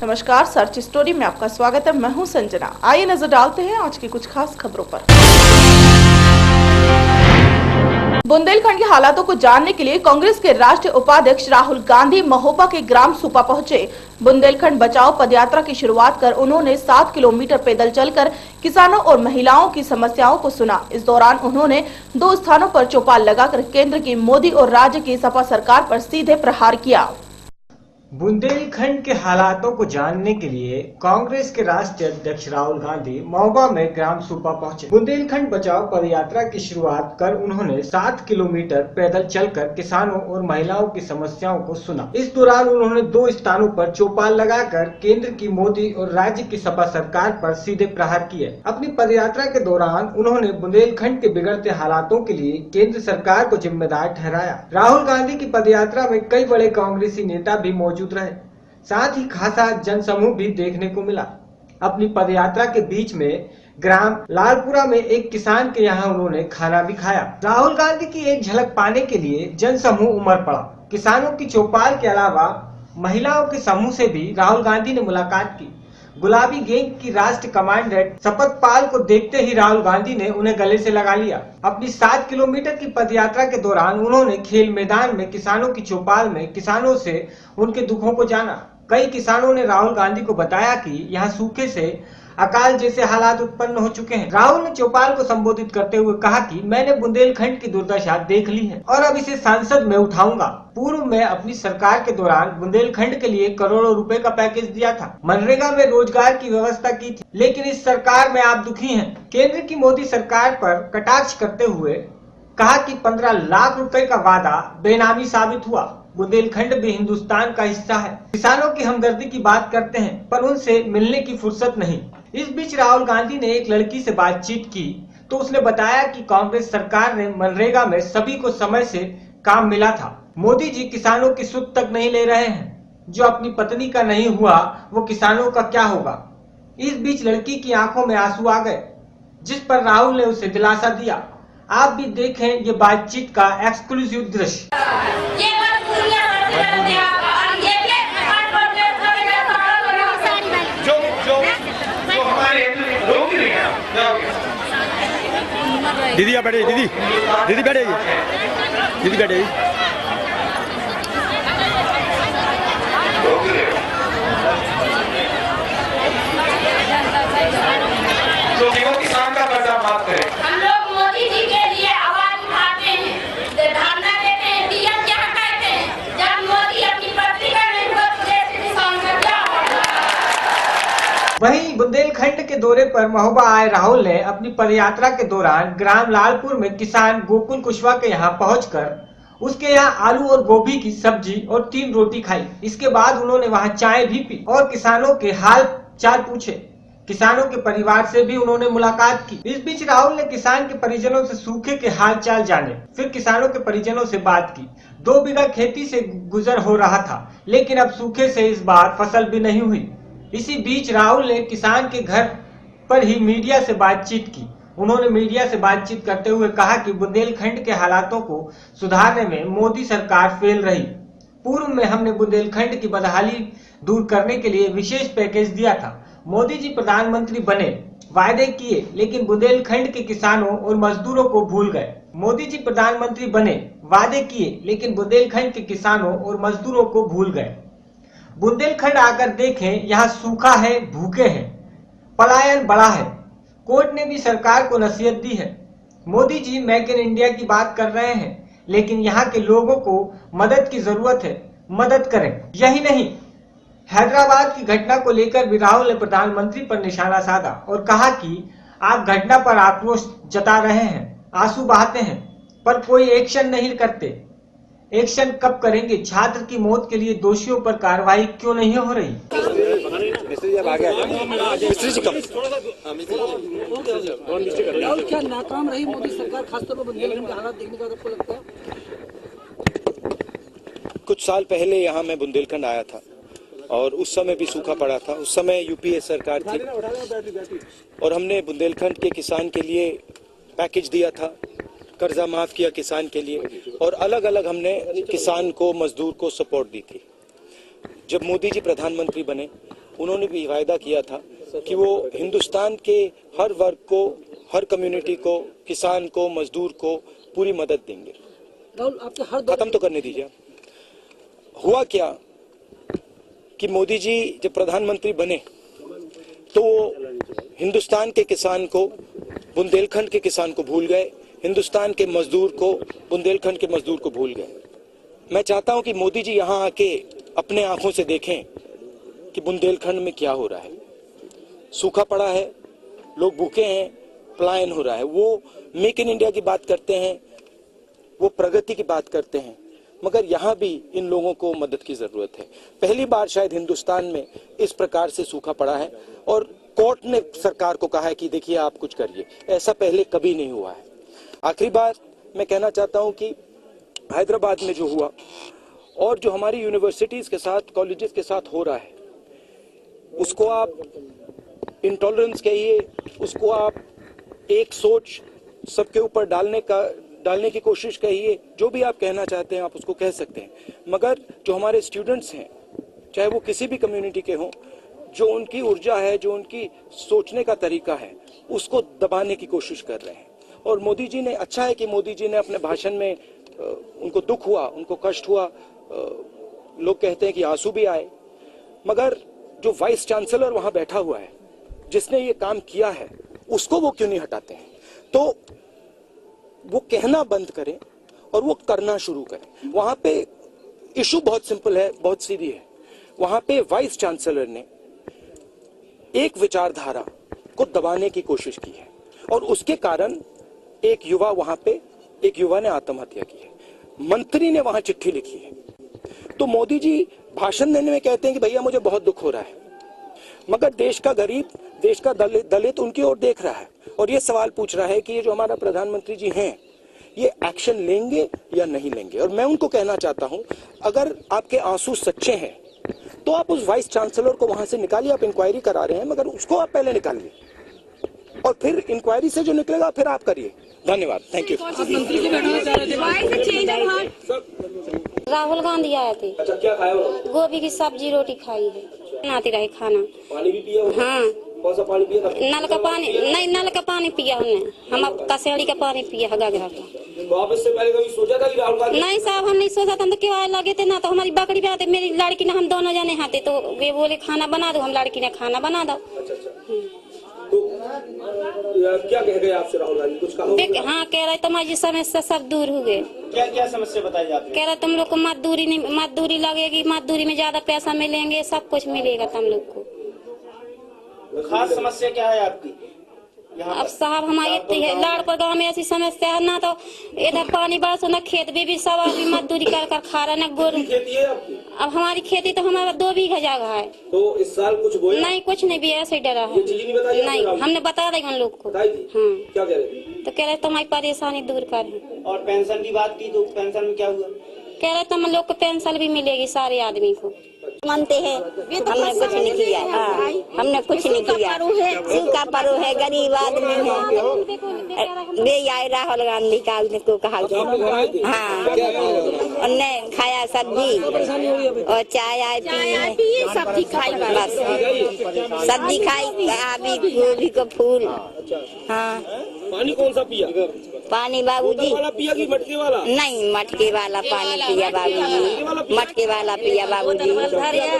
नमस्कार, search story में आपका स्वागत है। मैं हूं संजना। आइए नजर डालते हैं आज की कुछ खास खबरों पर। बुंदेलखंड के हालातों को जानने के लिए कांग्रेस के राष्ट्रीय उपाध्यक्ष राहुल गांधी महोबा के ग्राम सुपा पहुंचे। बुंदेलखंड बचाओ पदयात्रा की शुरुआत कर उन्होंने 7 किलोमीटर पैदल चलकर किसानों और महिलाओं की समस्याओं को सुना। इस दौरान उन्होंने 2 स्थानों पर चौपाल लगाकर केंद्र की मोदी और राज्य की सपा सरकार पर सीधे प्रहार किया। बुंदेलखंड के हालातों को जानने के लिए कांग्रेस के राष्ट्रीय अध्यक्ष राहुल गांधी महोबा में ग्राम सुपा पहुंचे। बुंदेलखंड बचाओ पदयात्रा की शुरुआत कर उन्होंने 7 किलोमीटर पैदल चलकर किसानों और महिलाओं की समस्याओं को सुना। इस दौरान उन्होंने 2 स्थानों पर चौपाल लगाकर केंद्र की मोदी और राज्य की सपा सरकार पर सीधे प्रहार किए। अपनी पदयात्रा के दौरान उन्होंने बुंदेलखंड के बिगड़ते हालातों के लिए केंद्र सरकार को जिम्मेदार ठहराया। राहुल गांधी की पदयात्रा में कई बड़े कांग्रेसी नेता भी मौजूद रहे, साथ ही खासा जनसमूह भी देखने को मिला। अपनी पदयात्रा के बीच में ग्राम लालपुरा में एक किसान के यहाँ उन्होंने खाना भी खाया। राहुल गांधी की एक झलक पाने के लिए जनसमूह उमड़ पड़ा। किसानों की चौपाल के अलावा महिलाओं के समूह से भी राहुल गांधी ने मुलाकात की। गुलाबी गैंग की राष्ट्रीय कमांडेंट शपथपाल को देखते ही राहुल गांधी ने उन्हें गले से लगा लिया। अपनी 7 किलोमीटर की पदयात्रा के दौरान उन्होंने खेल मैदान में किसानों की चौपाल में किसानों से उनके दुखों को जाना। कई किसानों ने राहुल गांधी को बताया कि यहाँ सूखे से अकाल जैसे हालात उत्पन्न हो चुके हैं। राहुल ने चौपाल को संबोधित करते हुए कहा कि मैंने बुंदेलखंड की दुर्दशा देख ली है और अब इसे संसद में उठाऊंगा। पूर्व में अपनी सरकार के दौरान बुंदेलखंड के लिए करोड़ों रुपए का पैकेज दिया था, मनरेगा में रोजगार की व्यवस्था की थी, लेकिन इस सरकार में आप दुखी हैं। केंद्र की मोदी सरकार पर कटाक्ष करते हुए कहा कि 15 लाख रुपए का वादा बेनामी साबित हुआ। बुंदेलखंड भी हिंदुस्तान का हिस्सा है। किसानों की हमदर्दी की बात करते हैं पर उनसे मिलने की फुर्सत नहीं। इस बीच राहुल गांधी ने एक लड़की से बातचीत की तो उसने बताया कि कांग्रेस सरकार ने मनरेगा में सभी को समय से काम मिला था। मोदी जी किसानों की सुध तक नहीं ले रहे हैं। जो अपनी पत्नी का नहीं हुआ वो किसानों का क्या होगा। इस बीच लड़की की आंखों में आंसू आ गए, जिस पर राहुल ने उसे दिलासा दिया। आप भी देखें ये बातचीत का एक्सक्लूसिव दृश्य। दीदी आप बैठे, दीदी दीदी बैठे, दीदी बैठे। तो किसान का कर्जा माफ करें। हम लोग मोदी जी के लिए आवाज उठाते हैं, धरना देते हैं, डीएम क्या कहते हैं, जब मोदी अपनी पत्नी का नहीं हुआ तो देश के किसान का क्या होगा। वहीं बुंदेलखंड के दौरे पर महोबा आए राहुल ने अपनी पदयात्रा के दौरान ग्राम लालपुर में किसान गोकुल कुशवाहा के यहाँ पहुंचकर उसके यहाँ आलू और गोभी की सब्जी और 3 रोटी खाई। इसके बाद उन्होंने वहाँ चाय भी पी और किसानों के हाल चाल पूछे। किसानों के परिवार से भी उन्होंने मुलाकात की। इस बीच राहुल ने किसान के परिजनों से सूखे के हाल चाल जाने, फिर किसानों के परिजनों से बात की। 2 बीघा खेती से गुजर हो रहा था, लेकिन अब सूखे से इस बार फसल भी नहीं हुई। इसी बीच राहुल ने किसान के घर पर ही मीडिया से बातचीत की। उन्होंने मीडिया से बातचीत करते हुए कहा कि बुंदेलखंड के हालातों को सुधारने में मोदी सरकार फेल रही। पूर्व में हमने बुंदेलखंड की बदहाली दूर करने के लिए विशेष पैकेज दिया था। मोदी जी प्रधानमंत्री बने, वायदे किए, लेकिन बुंदेलखंड के किसानों और मजदूरों को भूल गए। मोदी जी प्रधानमंत्री बने, वादे किए, लेकिन बुंदेलखंड के किसानों और मजदूरों को भूल गए। बुंदेलखंड आकर देखें, यहाँ सूखा है, भूखे हैं, पलायन बड़ा है। कोर्ट ने भी सरकार को नसीहत दी है। Modi ji make in India की बात कर रहे हैं, लेकिन यहाँ के लोगों को मदद की जरूरत है, मदद करें। यही नहीं, हैदराबाद की घटना को लेकर भी राहुल ने प्रधानमंत्री पर निशाना साधा और कहा कि आप घटना पर आक्रोश जता रहे हैं, आंसू बहाते हैं, पर कोई एक्शन नहीं करते। एक्शन कब करेंगे। छात्र की मौत के लिए दोषियों पर कार्रवाई क्यों नहीं हो रही। क्या नाकाम रही मोदी सरकार, खासतौर पर बुंदेलखंड के हालात देखने का आपको लगता है? कुछ साल पहले यहाँ मैं बुंदेलखंड आया था और उस समय भी सूखा पड़ा था। उस समय यूपीए सरकार थी और हमने बुंदेलखंड के किसान के लिए पैकेज दिया था, कर्जा माफ किया किसान के लिए और अलग अलग हमने किसान को, मजदूर को सपोर्ट दी थी। जब मोदी जी प्रधानमंत्री बने उन्होंने भी वायदा किया था कि वो हिंदुस्तान के हर वर्ग को, हर कम्युनिटी को, किसान को, मजदूर को पूरी मदद देंगे। राहुल, आपके हर खत्म तो करने दीजिए। हुआ क्या कि मोदी जी जब प्रधानमंत्री बने तो हिंदुस्तान के किसान को, बुंदेलखंड के किसान को भूल गए, हिंदुस्तान के मजदूर को, बुंदेलखंड के मजदूर को भूल गए। मैं चाहता हूं कि मोदी जी यहां आके अपने आंखों से देखें कि बुंदेलखंड में क्या हो रहा है। सूखा पड़ा है, लोग भूखे हैं, पलायन हो रहा है। वो मेक इन इंडिया की बात करते हैं, वो प्रगति की बात करते हैं, मगर यहाँ भी इन लोगों को मदद की जरूरत है। पहली बार शायद हिंदुस्तान में इस प्रकार से सूखा पड़ा है और कोर्ट ने सरकार को कहा है कि देखिए आप कुछ करिए। ऐसा पहले कभी नहीं हुआ है। आखिरी बार मैं कहना चाहता हूं कि हैदराबाद में जो हुआ और जो हमारी यूनिवर्सिटीज के साथ, कॉलेजेस के साथ हो रहा है, उसको आप इंटॉलरेंस कहिए, उसको आप एक सोच सबके ऊपर डालने की कोशिश कहिए, जो भी आप कहना चाहते हैं आप उसको कह सकते हैं। मगर जो हमारे स्टूडेंट्स हैं, चाहे वो किसी भी कम्युनिटी के हों, जो उनकी ऊर्जा है, जो उनकी सोचने का तरीका है, उसको दबाने की कोशिश कर रहे हैं। और मोदी जी ने, अच्छा है कि मोदी जी ने अपने भाषण में उनको दुख हुआ, उनको कष्ट हुआ, लोग कहते हैं कि आंसू भी आए, मगर जो वाइस चांसलर वहां बैठा हुआ है, जिसने ये काम किया है, उसको वो क्यों नहीं हटाते हैं? तो वो कहना बंद करें और वो करना शुरू करें। वहां पे इशू बहुत सिंपल है, बहुत सीधी है। वहां पे वाइस चांसलर ने एक विचारधारा को दबाने की कोशिश की है और उसके कारण एक युवा ने आत्महत्या की है। मंत्री ने वहां चिट्ठी लिखी है। तो मोदी जी भाषण देने में कहते हैं कि भैया मुझे बहुत दुख हो रहा है, मगर देश का गरीब, देश का दलित उनकी ओर देख रहा है और ये सवाल पूछ रहा है कि ये जो हमारा प्रधानमंत्री जी हैं, ये एक्शन लेंगे या नहीं लेंगे। और मैं उनको कहना चाहता हूं, अगर आपके आंसू सच्चे हैं तो आप उस वाइस चांसलर को वहां से निकालिए। आप इंक्वायरी करा रहे हैं, मगर उसको आप पहले निकालिए और फिर इंक्वायरी से जो निकलेगा फिर आप करिए। धन्यवाद, थैंक यू। राहुल गांधी आए थे। अच्छा, क्या खाया? गोभी की सब्जी रोटी खाई है। बनाते रहे खाना। पानी भी पिया? हाँ। कौन सा पानी पिया? नल का पानी नहीं, नल का पानी पिया हमने। हम कसेड़ी का पानी पिया है घाघरा का। तो आप इससे पहले कभी सोचा था कि राहुल गांधी? नहीं साहब, हम नहीं सोचा था। तो क्यों आए लगे थे ना, तो हमारी बकरी पे आते, मेरी लड़की ने, हम दोनों जने आते, तो वे बोले खाना बना दो, हम लड़की ने खाना बना दो। तो क्या कह गए आपसे राहुल गांधी? कुछ कहा? हाँ, कह रहे तुम्हारी समस्या सब दूर हो गए। क्या समस्या बताई आपने? कह रहे तुम लोग को मजदूरी लगेगी, मजदूरी में ज्यादा पैसा मिलेंगे, सब कुछ मिलेगा तुम लोग को। खास समस्या क्या है आपकी? अब साहब हमारी इतनी है, लाड़पुर गांव में ऐसी समस्या है ना, तो इधर पानी बरस न खेत भी सब आदमी मजदूरी कर खा रहा न गोरू। खेती है आपकी? अब हमारी खेती तो हमारा 2 बीघा जगह है। तो इस साल कुछ बोया? नहीं, कुछ नहीं भी, ऐसे ही डरा है। नहीं, हमने बता देगा उन लोग को। हाँ। क्या कह रहे? तो कह रहे तुम्हारी परेशानी दूर करें। और पेंशन की बात की तो पेंशन में क्या हुआ? कह रहे तुम लोग को पेंशन भी मिलेगी सारे आदमी को। मानते हैं, हमने कुछ नहीं किया। हाँ, हमने कुछ नहीं किया। सूखा परो है, गरीब आदमी है। वे आए राहुल गांधी का को कहा। हाँ, उनने खाया सब्जी और चाय आए पी, सब्जी खाई, बस सब्जी खाई, अभी गोभी को फूल। हाँ। पानी कौन सा पिया? पानी बाबूजी पिया कि मटके वाला? नहीं, मटके वाला पानी पिया बाबूजी, मटके वाला पिया बाबूजी। क्या खाया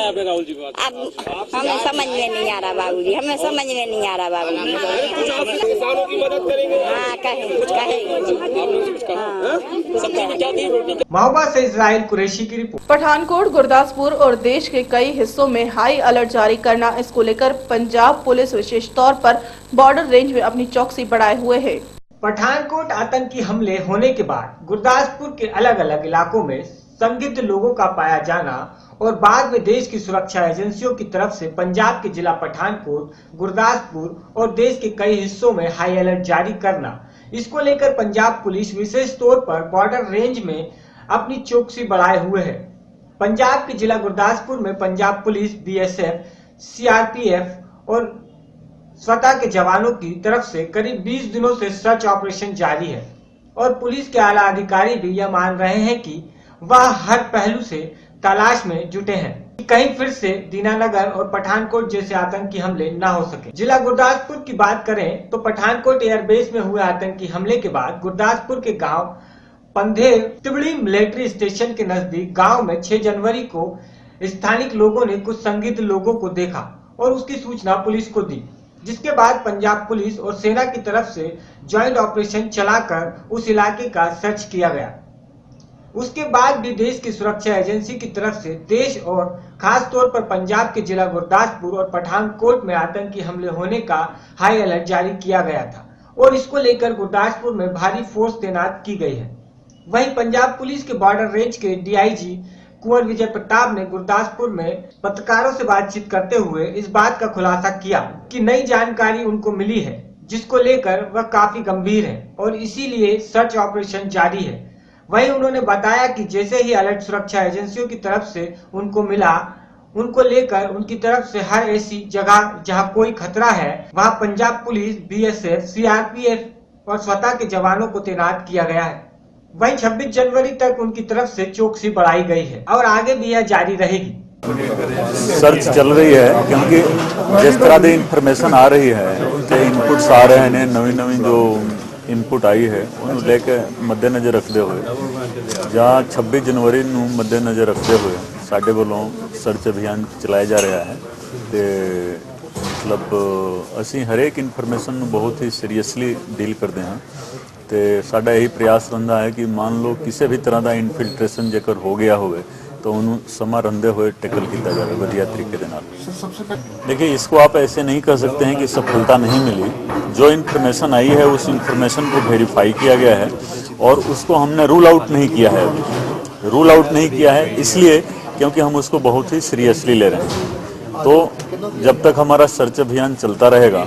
आपने राहुल जी? अब हमें समझ में नहीं आ रहा बाबूजी, हमें समझ में नहीं आ रहा बाबूजी। किसानों की मदद करेंगे? हाँ, महोबा से इजराइल कुरैशी की रिपोर्ट। पठानकोट, गुरदासपुर और देश के कई हिस्सों में हाई अलर्ट जारी करना, इसको लेकर पंजाब पुलिस विशेष तौर पर बॉर्डर रेंज में अपनी चौकसी बढ़ाए हुए है। पठानकोट आतंकी हमले होने के बाद गुरदासपुर के अलग अलग इलाकों में संदिग्ध लोगों का पाया जाना और बाद में देश की सुरक्षा एजेंसियों की तरफ से पंजाब के जिला पठानकोट, गुरदासपुर और देश के कई हिस्सों में हाई अलर्ट जारी करना, इसको लेकर पंजाब पुलिस विशेष तौर पर बॉर्डर रेंज में अपनी चौकसी बढ़ाए हुए है। पंजाब के जिला गुरदासपुर में पंजाब पुलिस, बीएसएफ, सीआरपीएफ और स्वता के जवानों की तरफ से करीब 20 दिनों से सर्च ऑपरेशन जारी है और पुलिस के आला अधिकारी भी यह मान रहे हैं कि वह हर पहलू से तलाश में जुटे हैं। कहीं फिर से दीनानगर और पठानकोट जैसे आतंकी हमले न हो सके। जिला गुरदासपुर की बात करें तो पठानकोट एयरबेस में हुए आतंकी हमले के बाद गुरदासपुर के गांव पंधेर तिबड़ी मिलिट्री स्टेशन के नजदीक गांव में 6 जनवरी को स्थानिक लोगों ने कुछ संदिग्ध लोगों को देखा और उसकी सूचना पुलिस को दी, जिसके बाद पंजाब पुलिस और सेना की तरफ से ज्वाइंट ऑपरेशन चलाकर उस इलाके का सर्च किया गया। उसके बाद भी देश की सुरक्षा एजेंसी की तरफ से देश और खास तौर पर पंजाब के जिला गुरदासपुर और पठानकोट में आतंकी हमले होने का हाई अलर्ट जारी किया गया था और इसको लेकर गुरदासपुर में भारी फोर्स तैनात की गई है। वहीं पंजाब पुलिस के बॉर्डर रेंज के डीआईजी कुंवर विजय प्रताप ने गुरदासपुर में पत्रकारों से बातचीत करते हुए इस बात का खुलासा किया कि नई जानकारी उनको मिली है, जिसको लेकर वह काफी गंभीर है और इसीलिए सर्च ऑपरेशन जारी है। वहीं उन्होंने बताया कि जैसे ही अलर्ट सुरक्षा एजेंसियों की तरफ से उनको मिला, उनको लेकर उनकी तरफ से हर ऐसी जगह जहां कोई खतरा है वहां पंजाब पुलिस, बीएसएफ, सीआरपीएफ और स्वतः के जवानों को तैनात किया गया है। वहीं 26 जनवरी तक उनकी तरफ से चौकसी बढ़ाई गई है और आगे भी यह जारी रहेगी। सर्च चल रही है क्योंकि जिस तरह की इंफॉर्मेशन आ रही है, इनपुट्स आ रहे हैं, नवी जो इनपुट आई है उन्होंने लेके मद्देनजर रखते हुए जहाँ 26 जनवरी ਨੂੰ मद्देनजर रखते हुए ਸਾਡੇ ਵੱਲੋਂ सर्च अभियान चलाया जा रहा है। तो मतलब ਅਸੀਂ ਹਰੇਕ ਇਨਫੋਰਮੇਸ਼ਨ ਨੂੰ बहुत ही सीरीयसली डील करते हैं। तो ਸਾਡਾ यही प्रयास रहता है कि मान लो किसी भी तरह का इनफिल्ट्रेशन जेकर हो गया हो तो उन्होंने समा रंधे हुए टैकल किया जाए वधिया तरीके के नाल। देखिए, इसको आप ऐसे नहीं कह सकते हैं कि सफलता नहीं मिली। जो इन्फॉर्मेशन आई है उस इन्फॉर्मेशन को वेरीफाई किया गया है और उसको हमने रूल आउट नहीं किया है। रूल आउट नहीं किया है इसलिए क्योंकि हम उसको बहुत ही सीरियसली ले रहे हैं। तो जब तक हमारा सर्च अभियान चलता रहेगा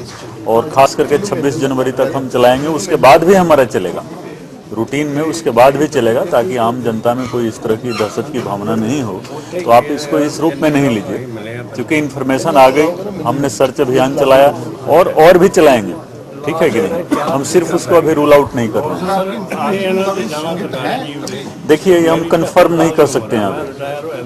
और ख़ास करके 26 जनवरी तक हम चलाएंगे, उसके बाद भी हमारा चलेगा रूटीन में, उसके बाद भी चलेगा, ताकि आम जनता में कोई इस तरह की दहशत की भावना नहीं हो। तो आप इसको इस रूप में नहीं लीजिए, क्योंकि इन्फॉर्मेशन आ गई, हमने सर्च अभियान चलाया और भी चलाएंगे, ठीक है कि नहीं। हम सिर्फ उसको अभी रूल आउट नहीं कर रहे हैं। देखिए, ये हम कंफर्म नहीं कर सकते हैं अभी,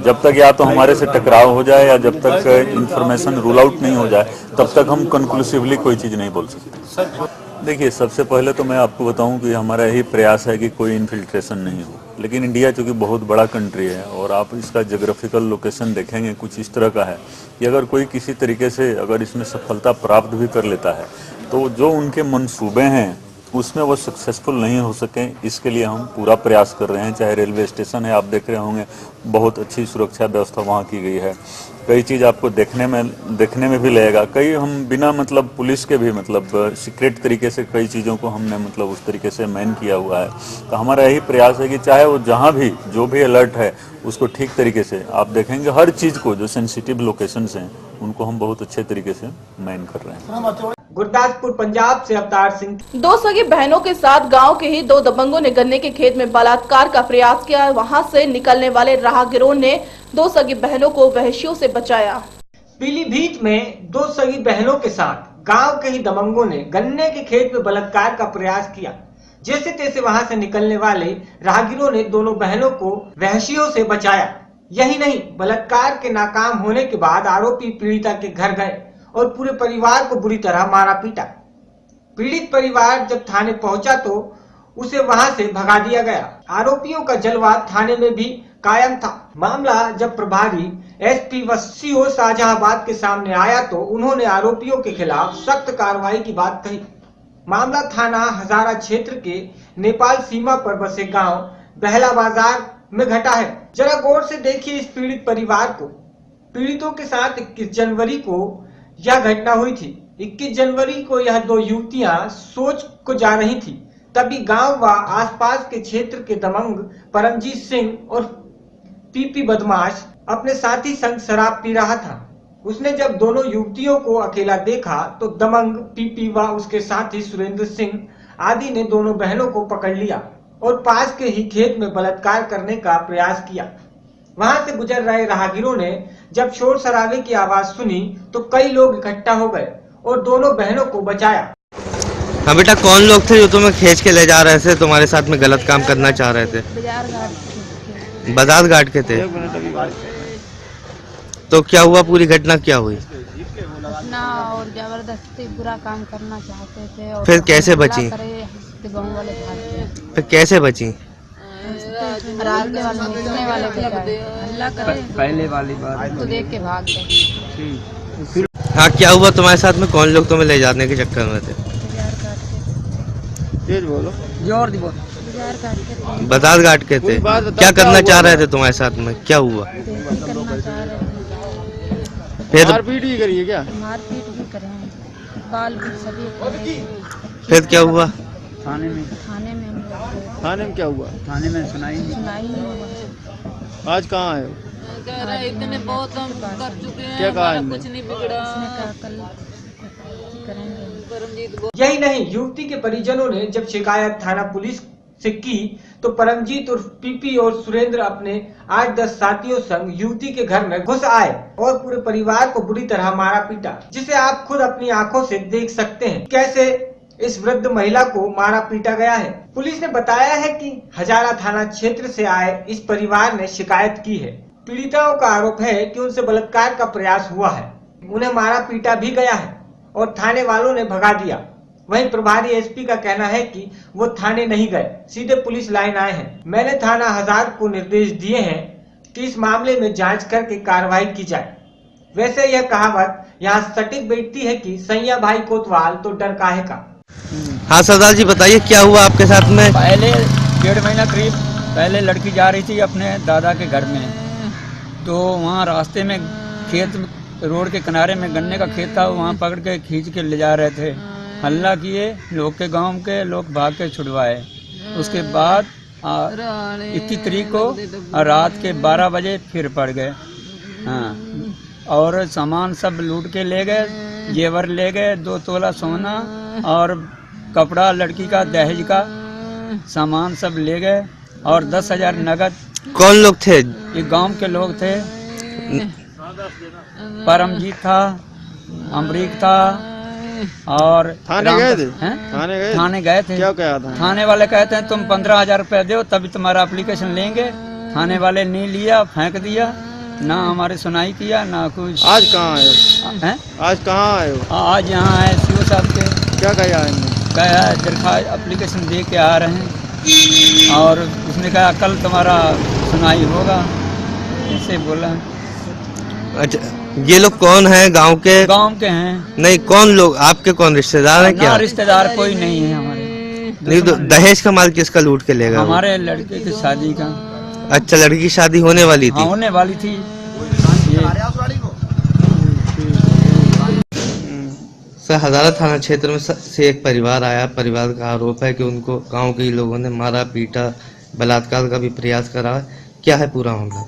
जब तक या तो हमारे से टकराव हो जाए या जब तक इन्फॉर्मेशन रूल आउट नहीं हो जाए तब तक हम कंक्लूसिवली कोई चीज़ नहीं बोल सकते। देखिए, सबसे पहले तो मैं आपको बताऊं कि हमारा यही प्रयास है कि कोई इन्फिल्ट्रेशन नहीं हो, लेकिन इंडिया चूँकि बहुत बड़ा कंट्री है और आप इसका जोग्राफिकल लोकेशन देखेंगे कुछ इस तरह का है कि अगर कोई किसी तरीके से अगर इसमें सफलता प्राप्त भी कर लेता है तो जो उनके मंसूबे हैं उसमें वो सक्सेसफुल नहीं हो सके। इसके लिए हम पूरा प्रयास कर रहे हैं। चाहे रेलवे स्टेशन है, आप देख रहे होंगे बहुत अच्छी सुरक्षा व्यवस्था वहाँ की गई है। कई चीज़ आपको देखने में भी लगेगा, कई हम बिना मतलब पुलिस के भी मतलब सीक्रेट तरीके से कई चीज़ों को हमने मतलब उस तरीके से मैन किया हुआ है। तो हमारा यही प्रयास है कि चाहे वो जहाँ भी जो भी अलर्ट है उसको ठीक तरीके से आप देखेंगे, हर चीज़ को जो सेंसिटिव लोकेशंस हैं उनको हम बहुत अच्छे तरीके से मैन कर रहे हैं। गुरदासपुर पंजाब से अवतार सिंह। 2 सगी बहनों के साथ गांव के ही 2 दबंगों ने गन्ने के खेत में बलात्कार का प्रयास किया। वहां से निकलने वाले राहगीरों ने 2 सगी बहनों को वहशियों से बचाया। पीलीभीत में 2 सगी बहनों के साथ गांव के ही दबंगों ने गन्ने के खेत में बलात्कार का प्रयास किया। जैसे तैसे वहां से निकलने वाले राहगीरों ने दोनों बहनों को वहशियों से बचाया। यही नहीं, बलात्कार के नाकाम होने के बाद आरोपी पीड़िता के घर गए और पूरे परिवार को बुरी तरह मारा पीटा। पीड़ित परिवार जब थाने पहुंचा तो उसे वहां से भगा दिया गया। आरोपियों का जलवा थाने में भी कायम था। मामला जब प्रभारी एसपी व सीओ शाहजहाबाद के सामने आया तो उन्होंने आरोपियों के खिलाफ सख्त कार्रवाई की बात कही। मामला थाना हजारा क्षेत्र के नेपाल सीमा पर बसे गांव बहला बाजार में घटा है। जरा गौर से देखिए इस पीड़ित परिवार को। पीड़ितों के साथ 21 जनवरी को यह घटना हुई थी। 21 जनवरी को यह 2 युवतियां सोच को जा रही थी, तभी गांव व आसपास के क्षेत्र के दबंग परमजीत सिंह और पीपी बदमाश अपने साथी संग शराब पी रहा था। उसने जब दोनों युवतियों को अकेला देखा तो दबंग पीपी व उसके साथी सुरेंद्र सिंह आदि ने दोनों बहनों को पकड़ लिया और पास के ही खेत में बलात्कार करने का प्रयास किया। वहां से गुजर रहे राहगीरों ने जब शोर शराबे की आवाज सुनी तो कई लोग इकट्ठा हो गए और दोनों बहनों को बचाया। हाँ बेटा, कौन लोग थे जो तुम्हें खींच के ले जा रहे थे, तुम्हारे साथ में गलत काम करना चाह रहे थे? बाजार घाट के थे। तो क्या हुआ, पूरी घटना क्या हुई? ना और जबरदस्ती बुरा काम करना चाहते थे और फिर कैसे बची? गाँव वाले भाग फिर कैसे बची? रास्ते वाले बेचने वाले हल्ला करे, पहले वाली बात तो देख के भाग गए। हाँ, क्या हुआ तुम्हारे साथ में? कौन लोग तुम्हें ले जाने के चक्कर में थे? तेज बोलो, जोर दी बोल। बाजार घाट के थे। क्या करना चाह रहे थे तुम्हारे साथ में? क्या हुआ? फिर मारपीट भी करिए क्या? मारपीट भी करें, बाल भी सभी। फिर क्या हुआ? थाने में थाने में क्या हुआ? थाने में सुनाई नहीं। आज कहाँ आए हो? इतने बहुत हम कर चुके हैं, क्या कहा? कुछ नहीं बिगड़ा। यही नहीं, युवती के परिजनों ने जब शिकायत थाना पुलिस से की तो परमजीत उर्फ पीपी और सुरेंद्र अपने 8-10 साथियों संग युवती के घर में घुस आए और पूरे परिवार को बुरी तरह मारा पीटा, जिसे आप खुद अपनी आंखों से देख सकते हैं कैसे इस वृद्ध महिला को मारा पीटा गया है। पुलिस ने बताया है कि हजारा थाना क्षेत्र से आए इस परिवार ने शिकायत की है। पीड़िताओं का आरोप है कि उनसे बलात्कार का प्रयास हुआ है, उन्हें मारा पीटा भी गया है और थाने वालों ने भगा दिया। वहीं प्रभारी एसपी का कहना है कि वो थाने नहीं गए, सीधे पुलिस लाइन आए हैं। मैंने थाना हजार को निर्देश दिए हैं कि इस मामले में जांच करके कार्रवाई की जाए। वैसे यह कहावत यहाँ सटीक बैठती है कि सैया भाई कोतवाल तो डर काहे का। हाँ सरदार जी, बताइए क्या हुआ आपके साथ में? पहले 1.5 महीना करीब पहले लड़की जा रही थी अपने दादा के घर में, तो वहाँ रास्ते में खेत, रोड के किनारे में गन्ने का खेत था, वहाँ पकड़ के खींच के ले जा रहे थे। हल्ला किए, लोग के गांव के लोग भाग के छुड़वाए। उसके बाद 21 तारीख को रात के 12 बजे फिर पड़ गए। हाँ, और सामान सब लूट के ले गए, जेवर ले गए, 2 तोला सोना और कपड़ा, लड़की का दहेज का सामान सब ले गए और 10,000 नगद। कौन लोग थे? ये गांव के लोग थे। परमजीत था, अमरीक था और थाने गए थे? थाने गए थे। क्या कहा था? थाने वाले कहते हैं तुम 15,000 रुपए दो तभी तुम्हारा एप्लीकेशन लेंगे। थाने वाले नहीं लिया, फेंक दिया, ना हमारी सुनाई किया ना कुछ। आज कहाँ आए हो? आज कहाँ आए हो? आज यहाँ आए सीओ साहब के। क्या कहा है? कहा दरखास्त एप्लीकेशन दे के आ रहे हैं और उसने कहा कल तुम्हारा सुनाई होगा, ऐसे बोला। अच्छा, ये लोग कौन है? गांव के? गांव के हैं। नहीं, कौन लोग? आपके कौन रिश्तेदार हैं क्या? रिश्तेदार कोई नहीं है हमारे। नहीं तो दहेज का माल किसका लूट के ले गया? हमारे लड़के की शादी का। अच्छा, लड़की की शादी होने वाली थी? हाँ, होने वाली थी। सर, हजारा थाना क्षेत्र में से एक परिवार आया। परिवार का आरोप है कि उनको गांव के लोगों ने मारा पीटा, बलात्कार का भी प्रयास करा। क्या है पूरा मामला?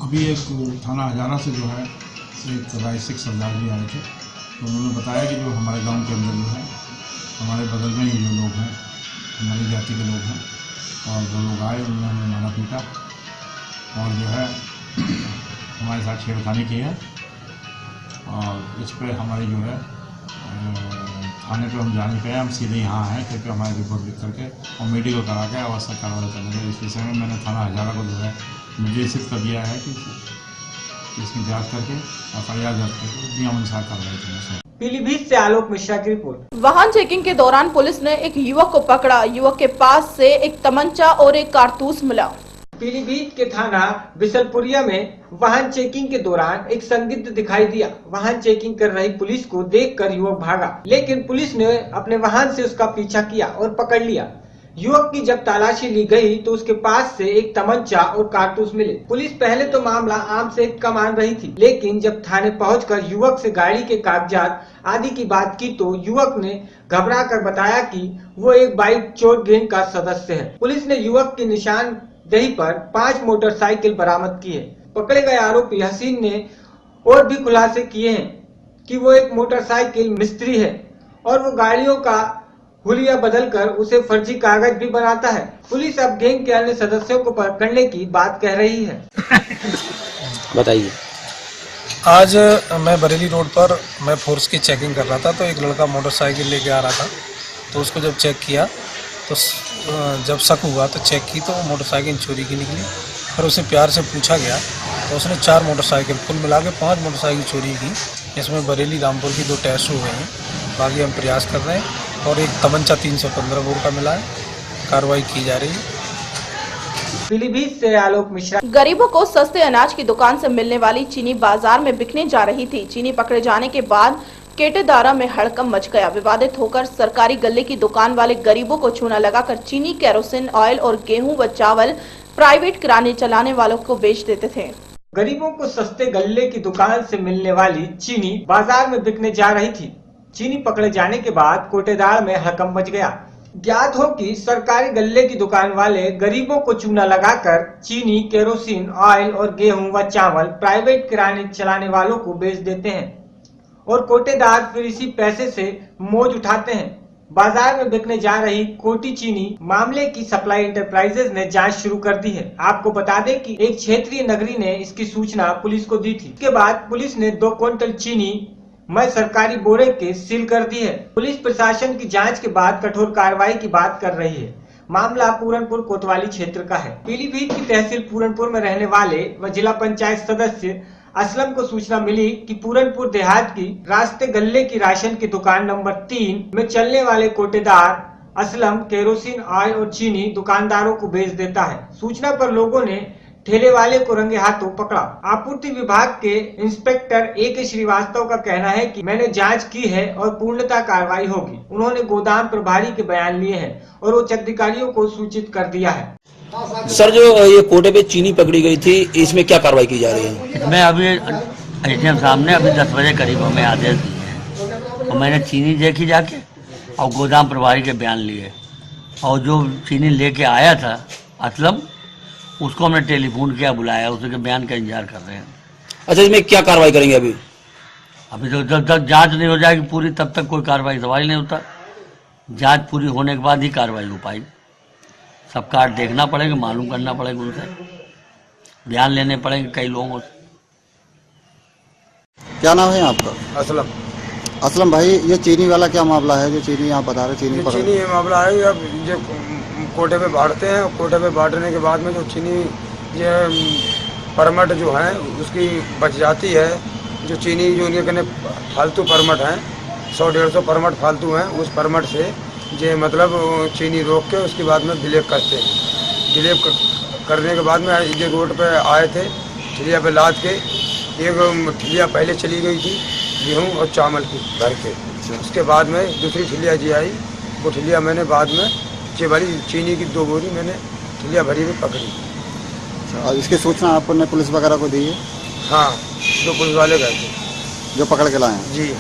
अभी एक थाना हजारा से जो है एक राइसिक सरदार जी आए थे, तो उन्होंने बताया कि जो हमारे गांव के अंदर जो है हमारे बगल में ही जो लोग हैं हमारी जाति के लोग हैं और जो लोग आए उन्होंने हमें मारा पीटा और जो है हमारे साथ छेड़खानी की है और इस पर हमारी जो है थाने पे हम जाने पे हम सीधे यहाँ आए क्योंकि हमारी रिपोर्ट लिख करके और मेडिकल करा के आवश्यक कार्रवाई करने के इस विषय में मैंने थाना हजारा को जो है निर्देशित कर दिया है कि इसकी जांच करके FIR दर्ज करके नियमानुसार कार्रवाई करनी है। पीलीभीत से आलोक मिश्रा की रिपोर्ट। वाहन चेकिंग के दौरान पुलिस ने एक युवक को पकड़ा। युवक के पास से एक तमंचा और एक कारतूस मिला। पीलीभीत के थाना बिसलपुरिया में वाहन चेकिंग के दौरान एक संदिग्ध दिखाई दिया। वाहन चेकिंग कर रही पुलिस को देखकर युवक भागा, लेकिन पुलिस ने अपने वाहन से उसका पीछा किया और पकड़ लिया। युवक की जब तलाशी ली गई तो उसके पास से एक तमंचा और कारतूस मिले। पुलिस पहले तो मामला आम से कम मान रही थी, लेकिन जब थाने पहुंचकर युवक से गाड़ी के कागजात आदि की बात की तो युवक ने घबरा कर बताया कि वो एक बाइक चोर गैंग का सदस्य है। पुलिस ने युवक की निशानदेही पर 5 मोटरसाइकिल बरामद की है। पकड़े गए आरोपी हसीन ने और भी खुलासे किए हैं कि वो एक मोटरसाइकिल मिस्त्री है और वो गाड़ियों का हुलिया बदलकर उसे फर्जी कागज भी बनाता है। पुलिस अब गैंग के अन्य सदस्यों को पकड़ने की बात कह रही है। बताइए। आज मैं बरेली रोड पर मैं फोर्स की चेकिंग कर रहा था तो एक लड़का मोटरसाइकिल लेके आ रहा था, तो उसको जब चेक किया तो जब शक हुआ तो चेक की तो मोटरसाइकिल चोरी की निकली। फिर उसे प्यार से पूछा गया तो उसने 4 मोटरसाइकिल कुल मिला के 5 मोटरसाइकिल चोरी की, जिसमें बरेली रामपुर की 2 टैक्स हुए हैं। बाकी हम प्रयास कर रहे हैं और एक तमंचा 315 बोर का मिला है, कार्रवाई की जा रही है। पीलीभीत से आलोक मिश्रा। गरीबों को सस्ते अनाज की दुकान से मिलने वाली चीनी बाजार में बिकने जा रही थी। चीनी पकड़े जाने के बाद केटेदारा में हड़कंप मच गया। विवादित होकर सरकारी गल्ले की दुकान वाले गरीबों को चूना लगाकर चीनी, केरोसिन ऑयल और गेहूं व चावल प्राइवेट किराने चलाने वालों को बेच देते थे। गरीबों को सस्ते गल्ले की दुकान से मिलने वाली चीनी बाजार में बिकने जा रही थी। चीनी पकड़े जाने के बाद कोटेदार में हड़कंप मच गया। ज्ञात हो कि सरकारी गल्ले की दुकान वाले गरीबों को चूना लगाकर चीनी, केरोसिन ऑयल और गेहूं व चावल प्राइवेट किराने चलाने वालों को बेच देते हैं और कोटेदार फिर इसी पैसे से मौज उठाते हैं। बाजार में बिकने जा रही कोटी चीनी मामले की सप्लाई इंटरप्राइजेज ने जांच शुरू कर दी है। आपको बता दें कि एक क्षेत्रीय नगरी ने इसकी सूचना पुलिस को दी थी। इसके बाद पुलिस ने 2 क्विंटल चीनी में सरकारी बोरे के सील कर दी है। पुलिस प्रशासन की जांच के बाद कठोर कार्रवाई की बात कर रही है। मामला पूरनपुर कोतवाली क्षेत्र का है। पीलीभीत की तहसील पूरनपुर में रहने वाले व जिला पंचायत सदस्य असलम को सूचना मिली कि पूरनपुर देहात की रास्ते गल्ले की राशन की दुकान नंबर 3 में चलने वाले कोटेदार असलम केरोसिन ऑयल और चीनी दुकानदारों को बेच देता है। सूचना पर लोगों ने ठेले वाले को रंगे हाथों पकड़ा। आपूर्ति विभाग के इंस्पेक्टर A.K. श्रीवास्तव का कहना है कि मैंने जांच की है और पूर्णतः कार्रवाई होगी। उन्होंने गोदाम प्रभारी के बयान लिए हैं और उच्च अधिकारियों को सूचित कर दिया है। सर, जो ये कोटे पे चीनी पकड़ी गई थी, इसमें क्या कार्रवाई की जा रही है? मैं अभी एटीएम सामने अभी 10 बजे करीब हमें आदेश दिए और मैंने चीनी देखी जाके और गोदाम प्रभारी के बयान लिए और जो चीनी लेके आया था असलम, उसको हमने टेलीफोन किया, बुलाया, उसके बयान का इंतजार कर रहे हैं। अच्छा, इसमें क्या कार्रवाई करेंगे? अभी तो जब तक जांच नहीं हो जाएगी पूरी तब तक कोई कार्रवाई सवाल नहीं होता। जांच पूरी होने के बाद ही कार्रवाई हो पाएगी। सब कार्ड देखना पड़ेगा, मालूम करना पड़ेगा, उनसे बयान लेने पड़ेंगे कई लोगों से। क्या नाम है आपका? असलम। असलम भाई, ये चीनी वाला क्या मामला है जो चीनी आप बता रहे? चीनी ये मामला है, अब जो कोटे पे बांटते हैं, कोटे पे बांटने के बाद में जो चीनी ये परमट जो है उसकी बच जाती है। जो चीनी जो उनके कहने फालतू परमट हैं, 100-150 परमट फालतू हैं, उस परमट से ये मतलब चीनी रोक के उसके बाद में बिलेप करते हैं। बिलेप करने के बाद में ये रोड पे आए थे, ठिलिया पे लाद के एक ठिलिया पहले चली गई थी गेहूँ और चावल की भर के। उसके बाद में दूसरी ठिलिया जी आई, वो ठिलिया मैंने बाद में ये वाली चीनी की 2 बोरी मैंने ठिलिया भरी में पकड़ी। और इसकी सूचना आपने पुलिस वगैरह को दी है? हाँ, 2 पुलिस वाले गए थे जो पकड़ के लाए हैं। जी।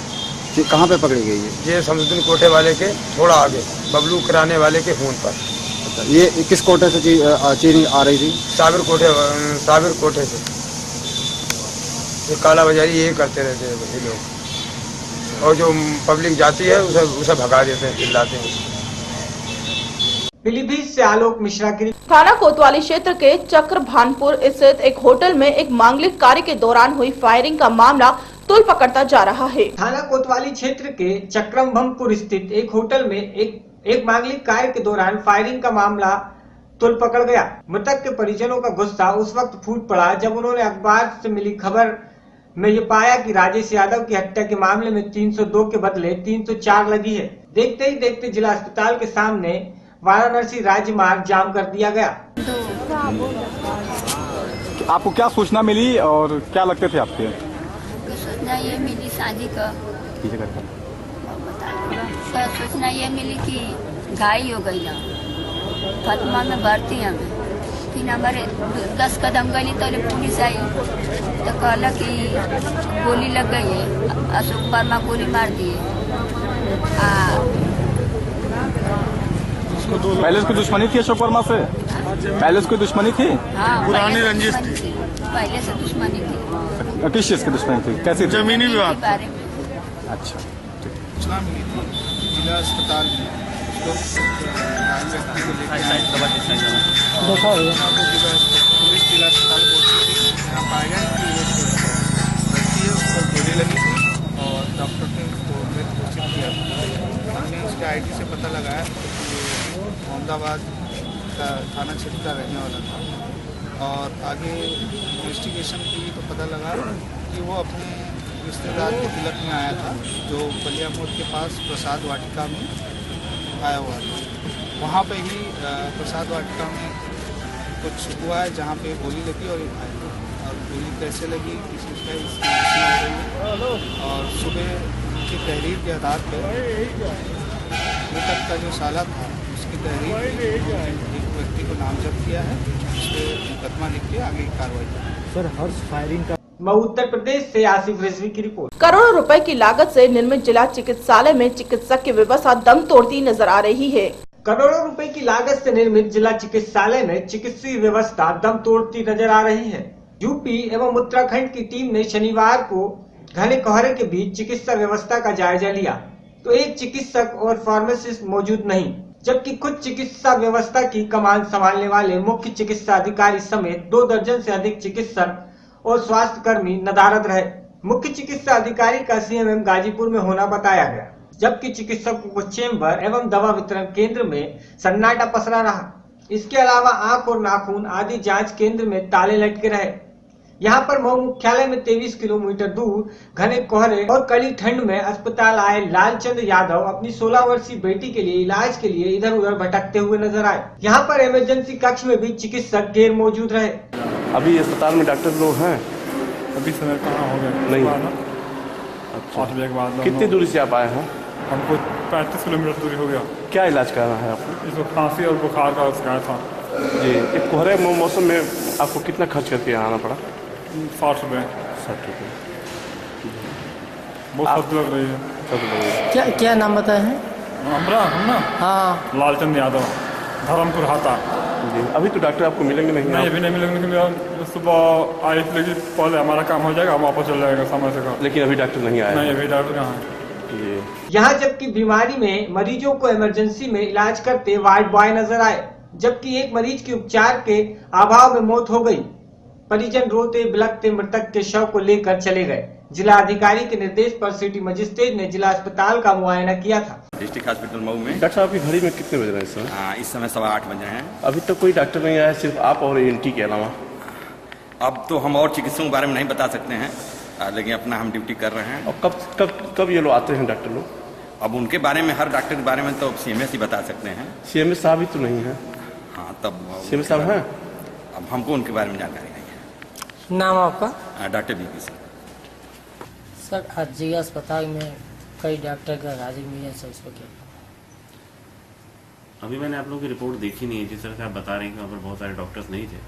कहाँ पे पकड़ी गई है? ये समझुद्दीन कोठे वाले के थोड़ा आगे, बबलू किराने वाले के फोन पर। अच्छा, ये किस कोठे से चीनी आ रही थी? साबिर कोठे से। ये काला बाजारी ये करते रहते हैं ये लोग, और जो पब्लिक जाती है उसे भगा देते हैं, चिल्लाते हैं। पीलीभीत से आलोक मिश्रा की। थाना कोतवाली क्षेत्र के चक्रभानपुर स्थित एक होटल में एक मांगलिक कार्य के दौरान हुई फायरिंग का मामला तुल पकड़ता जा रहा है। थाना कोतवाली क्षेत्र के चक्रभानपुर स्थित एक होटल में एक मांगलिक कार्य के दौरान फायरिंग का मामला तुल पकड़ गया। मृतक के परिजनों का गुस्सा उस वक्त फूट पड़ा जब उन्होंने अखबार से मिली खबर में ये पाया कि राजेश यादव की हत्या के मामले में 302 के बदले 304 लगी है। देखते ही देखते जिला अस्पताल के सामने वाराणसी राज्य मार्ग जाम कर दिया गया। आपको क्या सूचना मिली और क्या लगते थे आपके? सूचना ये मिली शादी का। सूचना ये मिली कि घायल हो गई ना, फातिमा में भर्ती है। फिर हमारे 10 कदम गई तो पुलिस आई तो कहला कि गोली लग गई है, अशोक वर्मा गोली मार दिए। पहले उसकी दुश्मनी थी अशोक वर्मा से? पहले उसकी दुश्मनी थी? हाँ, पुरानी रंजिश थी। पहले से दुश्मनी थी। किस चीज की दुश्मनी थी? कैसी? जमीनी विवाद के बारे में। अच्छा, सूचना मिली थी जिला अस्पताल में पुलिस जिला अस्पताल पहुंची थी। यहाँ पाया कि लड़की है, उसको गोली लगी थी और डॉक्टर ने उसको मृत घोषित किया। हमने उसके ID से पता लगाया कि अहमदाबाद का थाना क्षेत्र का रहने वाला था और आगे इन्वेस्टिगेशन की तो पता लगा कि वो अपने रिश्तेदार के तिलक में आया था, जो बलिया मोड़ के पास प्रसाद वाटिका में आया हुआ था। वहाँ पे ही प्रसाद वाटिका में कुछ हुआ है जहाँ पे गोली लगी और गोली कैसे लगी किस चीज़ का इसकी सूचना हो रही है। और सुबह की तहरीर के आधार पर मृतक का जो साला था उसकी तहरीर एक व्यक्ति को नामजद किया है, उस पर मुकदमा लिख के आगे की कार्रवाई की। सर हर्ष फायरिंग का उत्तर प्रदेश से आसिफ रिजवी की रिपोर्ट। करोड़ों रुपए की लागत से निर्मित जिला चिकित्सालय में चिकित्सक की व्यवस्था दम तोड़ती नजर आ रही है। करोड़ों रुपए की लागत से निर्मित जिला चिकित्सालय में चिकित्सीय व्यवस्था दम तोड़ती नजर आ रही है। यूपी एवं उत्तराखंड की टीम ने शनिवार को घने कोहरे के बीच चिकित्सा व्यवस्था का जायजा लिया, तो एक चिकित्सक और फार्मासिस्ट मौजूद नहीं, जबकि खुद चिकित्सा व्यवस्था की कमान संभालने वाले मुख्य चिकित्सा अधिकारी समेत 2 दर्जन से अधिक चिकित्सक और स्वास्थ्य कर्मी नदारद रहे। मुख्य चिकित्सा अधिकारी का सीएमएम गाजीपुर में होना बताया गया, जबकि चिकित्सकों को चेंबर एवं दवा वितरण केंद्र में सन्नाटा पसरा रहा। इसके अलावा आंख और नाखून आदि जांच केंद्र में ताले लटके रहे। यहाँ पर मऊ मुख्यालय में 23 किलोमीटर दूर घने कोहरे और कड़ी ठंड में अस्पताल आए लालचंद यादव अपनी 16 वर्षीय बेटी के लिए इलाज के लिए इधर उधर भटकते हुए नजर आए। यहाँ पर इमरजेंसी कक्ष में भी चिकित्सक गैर मौजूद रहे। अभी अस्पताल में डॉक्टर लोग हैं? अभी समय कहाँ हो गया नहीं। अच्छा, के बाद कितनी दूरी से आप आए हैं? हमको 35 किलोमीटर दूरी हो गया। क्या इलाज कराना है आपको? इसको खांसी और बुखार का शिकायत था जी। एक कोहरे मौसम में आपको कितना खर्च करके आना पड़ा? 60 रुपये। 60 रुपये बहुत सख्त लग रही है। क्या क्या नाम बताए हैं? हम ना हाँ, लालचंद यादव, धर्मपुर हाता जी। अभी तो डॉक्टर आपको मिलेंगे नहीं? अभी नहीं मिलेंगे। सुबह आई लगी, पहले हमारा काम हो जाएगा, वापस चल जाएगा समय से। लेकिन अभी डॉक्टर नहीं आया? नहीं, अभी डॉक्टर कहाँ है। यहाँ जबकि बीमारी में मरीजों को इमरजेंसी में इलाज करते वार्ड बॉय नजर आए, जबकि एक मरीज की उपचार के अभाव में मौत हो गई। परिजन रोते बिलखते मृतक के शव को लेकर चले गए। जिला अधिकारी के निर्देश पर सिटी मजिस्ट्रेट ने जिला अस्पताल का मुआयना किया था। डिस्ट्रिक्ट हॉस्पिटल मऊ में। डॉक्टर साहब की घड़ी में कितने बज रहे हैं इस समय? इस समय 8:15 बज रहे हैं। अभी तक कोई डॉक्टर नहीं आया, सिर्फ आप और एएनटी के अलावा? अब तो हम और चिकित्सकों के बारे में नहीं बता सकते हैं, लेकिन अपना हम ड्यूटी कर रहे हैं। और कब ये लोग आते हैं डॉक्टर लोग? अब उनके बारे में, हर डॉक्टर के बारे में तो सीएमएस ही बता सकते हैं। सीएमएस साहब ही तो नहीं है। हाँ, तब सीएमएस साहब हैं? अब हमको उनके बारे में जानकारी नहीं है। नाम आपका? Doctor BP Singh. सर आज जिला अस्पताल में कई डॉक्टर का हाजिर मिले हैं, सर इसको क्या? अभी मैंने आप लोगों की रिपोर्ट देखी नहीं है। जिस तरह से आप बता रहे हैं कि वहाँ पर बहुत सारे डॉक्टर्स नहीं थे,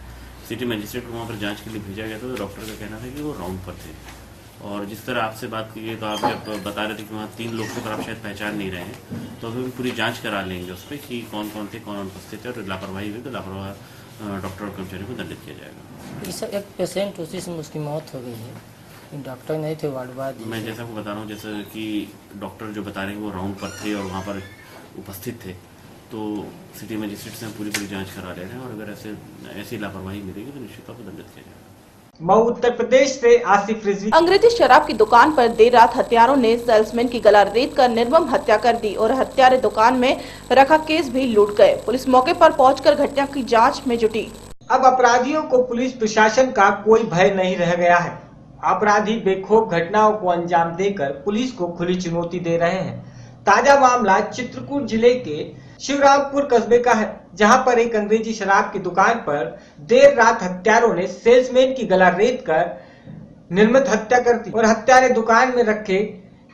सिटी मजिस्ट्रेट को वहाँ पर जांच के लिए भेजा गया था, तो डॉक्टर का कहना था कि वो राउंड पर थे। और जिस तरह आपसे बात की गई, तो आप जब बता रहे थे कि वहाँ 3 लोग थे पर आप शायद पहचान नहीं रहे हैं, तो अभी पूरी जांच करा लेंगे उस पर कि कौन कौन थे, कौन अनुपस्थित थे, और लापरवाही हुई तो लापरवाह डॉक्टर और कर्मचारी को दंडित किया जाएगा। इस एक पेशेंट उसी से उसकी मौत हो गई है, डॉक्टर नहीं थे वार्ड बॉय। मैं जैसा आपको बता रहा हूँ, जैसे कि डॉक्टर जो बता रहे हैं वो राउंड पर थे और वहाँ पर उपस्थित थे, तो सिटी मजिस्ट्रेट से हम पूरी जांच करा ले रहे हैं, और अगर ऐसी लापरवाही मिलेगी तो निश्चित तौर पर दंडित किया जाएगा। मऊ उत्तर प्रदेश से आसिफ रिजवी। अंग्रेजी शराब की दुकान पर देर रात हत्यारों ने सेल्समैन की गला रेत कर निर्मम हत्या कर दी और हत्यारे दुकान में रखा केस भी लूट गए। पुलिस मौके पर पहुंचकर घटना की जांच में जुटी। अब अपराधियों को पुलिस प्रशासन का कोई भय नहीं रह गया है। अपराधी बेखौफ घटनाओं को अंजाम देकर पुलिस को खुली चुनौती दे रहे हैं। ताजा मामला चित्रकूट जिले के शिवरामपुर कस्बे का है, जहां पर एक अंग्रेजी शराब की दुकान पर देर रात हत्यारों ने सेल्समैन की गला रेत कर निर्मित हत्या कर दी और हत्यारे दुकान में रखे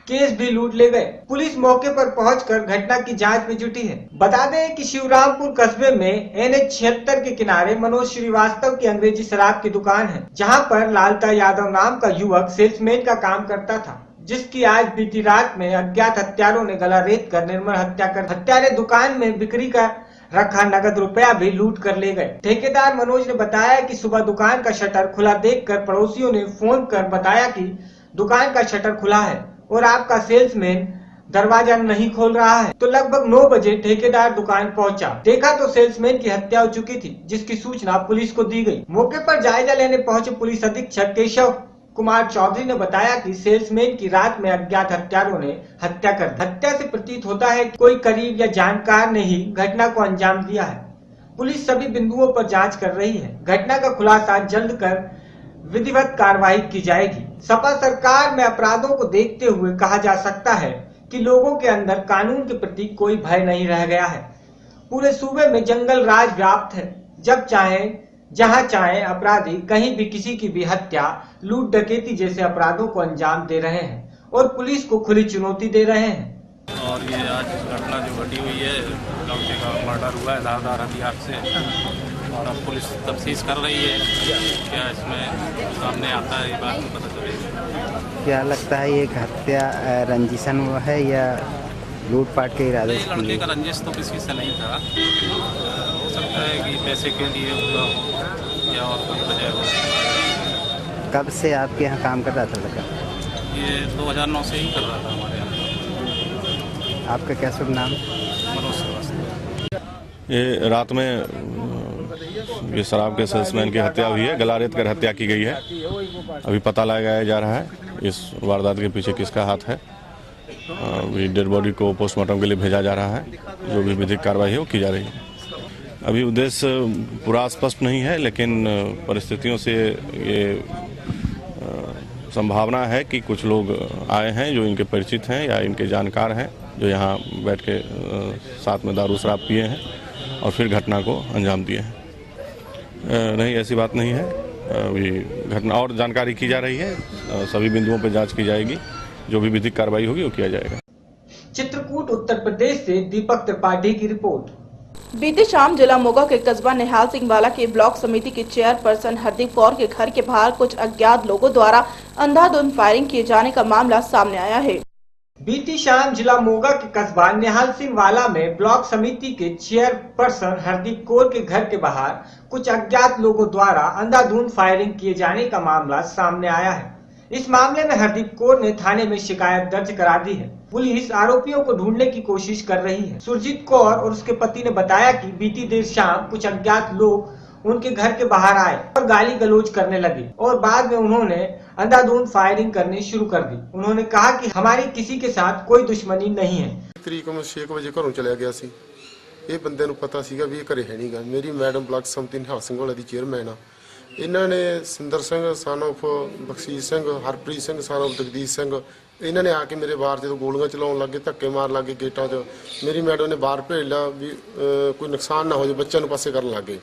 केस भी लूट ले गए। पुलिस मौके पर पहुंचकर घटना की जांच में जुटी है। बता दें कि शिवरामपुर कस्बे में NH 76 के किनारे मनोज श्रीवास्तव की अंग्रेजी शराब की दुकान है, जहां पर लालता यादव नाम का युवक सेल्समैन का काम करता था, जिसकी आज बीती रात में अज्ञात हत्यारों ने गला रेत कर निर्मम हत्या कर हत्यारे दुकान में बिक्री का रखा नगद रुपया भी लूट कर ले गए। ठेकेदार मनोज ने बताया कि सुबह दुकान का शटर खुला देखकर पड़ोसियों ने फोन कर बताया कि दुकान का शटर खुला है और आपका सेल्समैन दरवाजा नहीं खोल रहा है। तो लगभग 9 बजे ठेकेदार दुकान पहुंचा, देखा तो सेल्समैन की हत्या हो चुकी थी, जिसकी सूचना पुलिस को दी गई। मौके पर जायजा लेने पहुंचे पुलिस अधीक्षक केशव कुमार चौधरी ने बताया कि सेल्समैन की रात में अज्ञात हत्यारों ने हत्या कर दी। हत्या से प्रतीत होता है कि कोई करीब या जानकार ने ही घटना को अंजाम दिया है। पुलिस सभी बिंदुओं पर जांच कर रही है। घटना का खुलासा जल्द कर विधिवत कार्रवाई की जाएगी। सपा सरकार में अपराधों को देखते हुए कहा जा सकता है कि लोगों के अंदर कानून के प्रति कोई भय नहीं रह गया है। पूरे सूबे में जंगल राज व्याप्त है। जब चाहे जहां चाहे अपराधी कहीं भी किसी की भी हत्या, लूट डकैती जैसे अपराधों को अंजाम दे रहे हैं और पुलिस को खुली चुनौती दे रहे हैं। और ये आज घटना जो घटी हुई है, लड़के का मर्डर हुआ है धारदार हथियार से, और अब पुलिस तफ्तीश कर रही है। क्या इसमें सामने आता है ये बात में पता चलेगी। क्या लगता है ये हत्या रंजिशन है या लूटपाट के इरादे से? लड़के का रंजिश तो किसी से नहीं था, हो सकता है कि पैसे के लिए हुआ हो या और कोई वजह हो। कब से आपके यहाँ काम कर रहा था लड़का? ये 2009 से ही कर रहा था हमारे यहाँ। आपका क्या शुभ नाम? मनोज श्रीवास्तव। ये रात में ये शराब के सेल्समैन की हत्या हुई है, गला रेत कर हत्या की गई है। अभी पता लगाया जा रहा है इस वारदात के पीछे किसका हाथ है। अभी डेड बॉडी को पोस्टमार्टम के लिए भेजा जा रहा है। जो भी विधिक कार्रवाई है वो की जा रही है। अभी उद्देश्य पूरा स्पष्ट नहीं है, लेकिन परिस्थितियों से ये संभावना है कि कुछ लोग आए हैं जो इनके परिचित हैं या इनके जानकार हैं, जो यहाँ बैठ के साथ में दारू शराब पिए हैं और फिर घटना को अंजाम दिए हैं। नहीं, ऐसी बात नहीं है। अभी घटना और जानकारी की जा रही है। सभी बिंदुओं पर जांच की जाएगी। जो भी विधिक कार्रवाई होगी वो किया जाएगा। चित्रकूट उत्तर प्रदेश से दीपक त्रिपाठी की रिपोर्ट। बीती शाम जिला मोगा के कस्बा निहाल सिंह वाला के ब्लॉक समिति के चेयरपर्सन हरदीप कौर के घर के बाहर कुछ अज्ञात लोगों द्वारा अंधाधुंध फायरिंग किए जाने का मामला सामने आया है। बीती शाम जिला मोगा के कस्बा निहाल सिंह वाला में ब्लॉक समिति के चेयरपर्सन हरदीप कौर के घर के बाहर कुछ अज्ञात लोगों द्वारा अंधाधुंध फायरिंग किए जाने का मामला सामने आया है। इस मामले में हरदीप कौर ने थाने में शिकायत दर्ज करा दी है। पुलिस आरोपियों को ढूंढने की कोशिश कर रही है। सुरजीत कौर और उसके पति ने बताया कि बीती देर शाम कुछ अज्ञात लोग उनके घर के बाहर आए और गाली गलौज करने लगे और बाद में उन्होंने अंधाधुंध फायरिंग करनी शुरू कर दी। उन्होंने कहा कि हमारी किसी के साथ कोई दुश्मनी नहीं है। तरीक में 6 वजे घरों चलिया गया सी। ये बंदे नूं पता सीगा भी ये घरे है नहीं गा। मेरी मैडम ब्लॉक समिति निहाल सिंह वाले दी चेयरमैन आ। इन्हों ने Sindar Singh son of Bakhshish Singh, Harpreet Singh son of Jagdish Singh, इन्होंने आके मेरे बाहर जो गोलियां चलाउण लगे, धक्के मार लगे गेटा च। मेरी मैडम ने बाहर भेज लिया भी कोई नुकसान ना हो जाए, बच्चों पासे करन लगे।